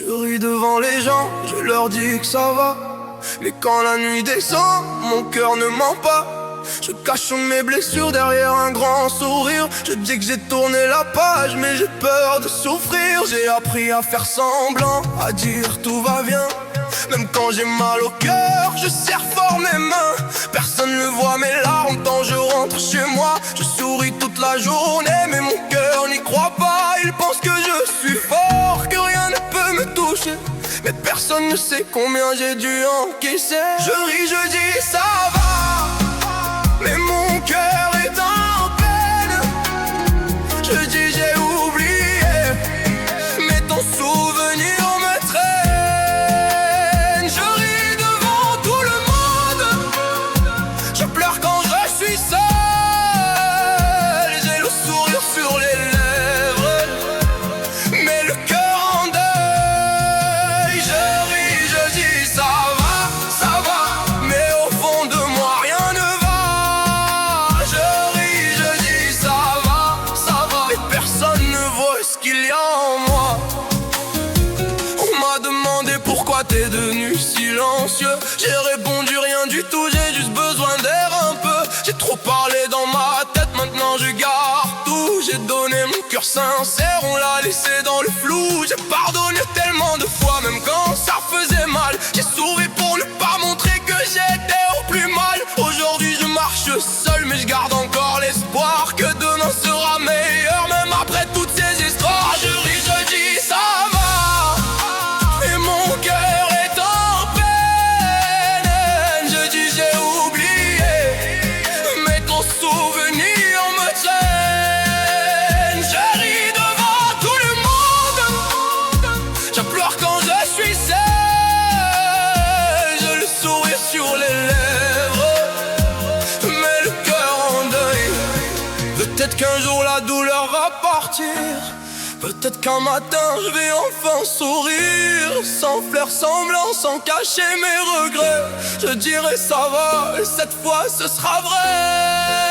Je ris devant les gens, je leur dis que ça va. Mais quand la nuit descend, mon cœur ne ment pas. Je cache mes blessures derrière un grand sourire. Je dis que j'ai tourné la page, mais j'ai peur de souffrir. J'ai appris à faire semblant, à dire tout va bien. Même quand j'ai mal au cœur, je serre fort mes mains. Personne ne voit mes larmes quand je rentre chez moi. Je souris toute la journée, mais mon cœur n'y croit pas. Il pense que je suis fort, que rien ne peut me toucher. Mais personne ne sait combien j'ai dû encaisser. Je ris, je dis ça va, mais mon cœur est en peine. Je dis j'ai oublié, mais ton souvenir me traîne. Je ris devant tout le monde, je pleure quand je suis seul. J'ai le sourire sur les lèvres, mais le cœur en deuil. Je ris, je dis ça va, mais au fond de moi rien ne va. Je ris, je dis ça va, mais personne ne voit ce qu'il y a en moi. On m'a demandé pourquoi t'es devenu silencieux. J'ai répondu rien du tout, j'ai juste besoin d'air un peu. J'ai trop parlé dans ma tête, maintenant je garde tout. J'ai donné mon cœur sincère, on l'a laissé dans le flou. J'ai pardonné tellement de fois, même quand ça faisait mal. J'ai souri pour ne pas montrer que j'étais au plus mal. Aujourd'hui je marche seul, mais je garde encore l'espoir que demain sera meilleur, même après toutes ces histoires. Je ris, je dis ça va, et mon cœur est en peine. Je dis j'ai oublié, mais ton souvenir me traîne. Je ris devant tout le monde, je pleure quand je suis seul. J'ai le sourire sur les lèvres, mais le cœur en deuil. Peut-être qu'un jour la douleur va partir, peut-être qu'un matin je vais enfin sourire, sans faire semblant, sans cacher mes regrets. Je dirai ça va, et cette fois ce sera vrai.